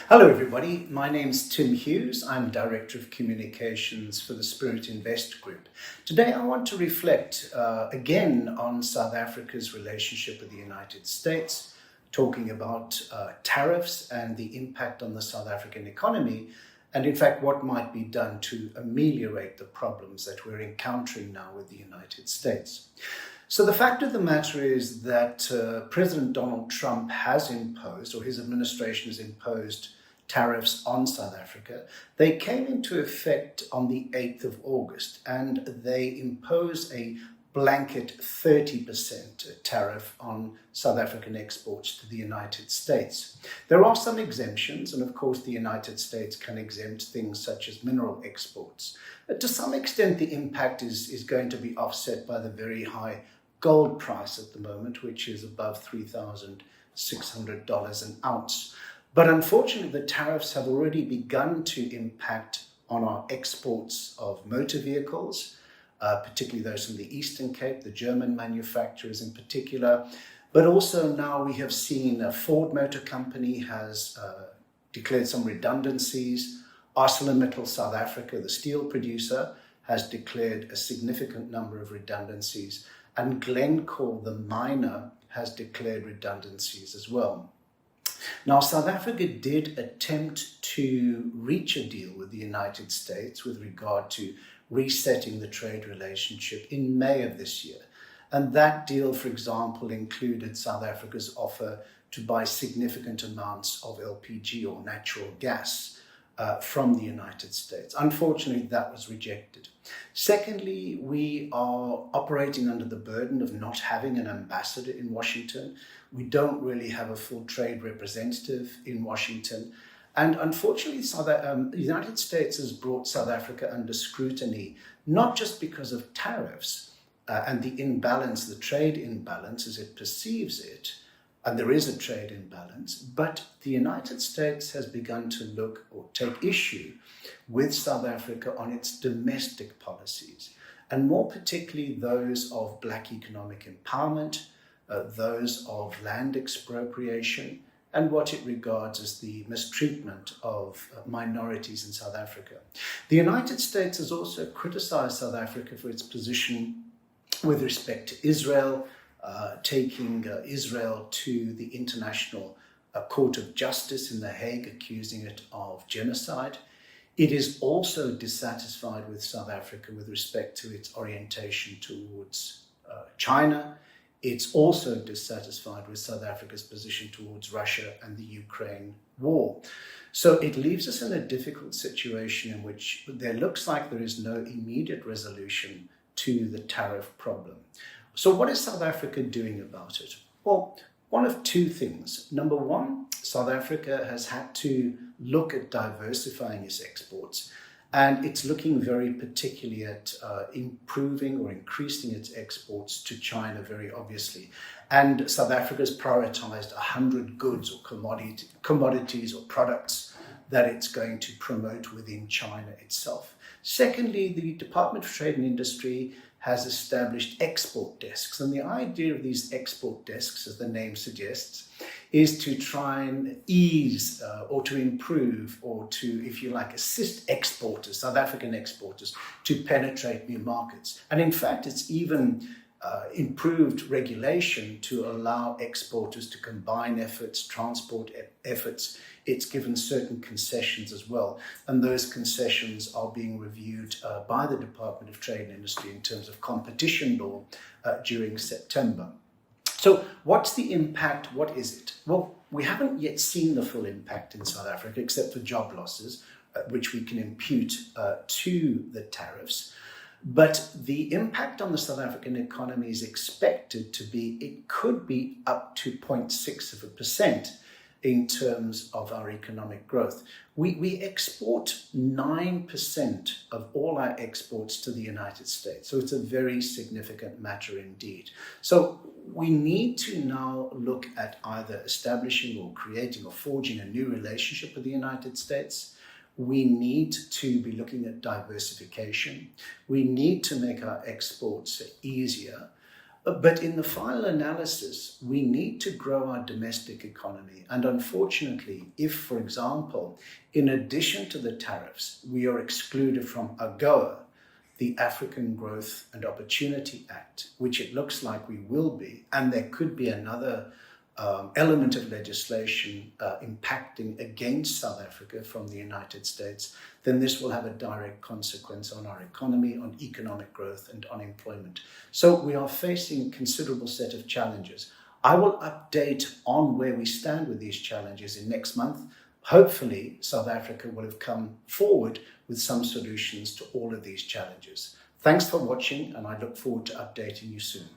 Hello everybody, my name's Tim Hughes. I'm Director of Communications for the Spirit Invest Group. Today I want to reflect again on South Africa's relationship with the United States, talking about tariffs and the impact on the South African economy, and in fact what might be done to ameliorate the problems that we're encountering now with the United States. So the fact of the matter is that President Donald Trump has imposed, or his administration has imposed, tariffs on South Africa. They came into effect on the 8th of August, and they impose a blanket 30% tariff on South African exports to the United States. There are some exemptions, and of course the United States can exempt things such as mineral exports. To some extent, the impact is going to be offset by the very high gold price at the moment, which is above $3,600 an ounce. But unfortunately, the tariffs have already begun to impact on our exports of motor vehicles, particularly those from the Eastern Cape, the German manufacturers in particular. But also now we have seen Ford Motor Company has declared some redundancies. ArcelorMittal South Africa, the steel producer, has declared a significant number of redundancies. And Glencore, the miner, has declared redundancies as well. Now, South Africa did attempt to reach a deal with the United States with regard to resetting the trade relationship in May of this year. And that deal, for example, included South Africa's offer to buy significant amounts of LPG or natural gas from the United States. Unfortunately, that was rejected. Secondly, we are operating under the burden of not having an ambassador in Washington. We don't really have a full trade representative in Washington. And unfortunately, the United States has brought South Africa under scrutiny, not just because of tariffs and the imbalance, the trade imbalance as it perceives it, and there is a trade imbalance, but the United States has begun to look or take issue with South Africa on its domestic policies, and more particularly those of Black economic empowerment, those of land expropriation, and what it regards as the mistreatment of minorities in South Africa. The United States has also criticized South Africa for its position with respect to Israel, taking Israel to the International Court of Justice in The Hague, accusing it of genocide. It is also dissatisfied with South Africa with respect to its orientation towards China. It's also dissatisfied with South Africa's position towards Russia and the Ukraine war. So it leaves us in a difficult situation in which there looks like there is no immediate resolution to the tariff problem. So what is South Africa doing about it? Well, one of two things. Number one, South Africa has had to look at diversifying its exports, and it's looking very particularly at improving or increasing its exports to China, very obviously. And South Africa's prioritized 100 goods or commodities or products that it's going to promote within China itself. Secondly, the Department of Trade and Industry has established export desks. And the idea of these export desks, as the name suggests, is to try and ease or to improve or to, if you like, assist exporters, South African exporters, to penetrate new markets. And in fact, it's even improved regulation to allow exporters to combine efforts, transport efforts. It's given certain concessions as well. And those concessions are being reviewed by the Department of Trade and Industry in terms of competition law during September. So what's the impact? What is it? Well, we haven't yet seen the full impact in South Africa, except for job losses, which we can impute to the tariffs. But the impact on the South African economy is expected to be, it could be up to 0.6% in terms of our economic growth. We export 9% of all our exports to the United States. So it's a very significant matter indeed. So we need to now look at either establishing or creating or forging a new relationship with the United States. We need to be looking at diversification. We need to make our exports easier. But in the final analysis, we need to grow our domestic economy. And unfortunately, if, for example, in addition to the tariffs, we are excluded from AGOA, the African Growth and Opportunity Act, which it looks like we will be, and there could be another element of legislation impacting against South Africa from the United States, then this will have a direct consequence on our economy, on economic growth and on employment. So we are facing a considerable set of challenges. I will update on where we stand with these challenges in next month. Hopefully, South Africa will have come forward with some solutions to all of these challenges. Thanks for watching, and I look forward to updating you soon.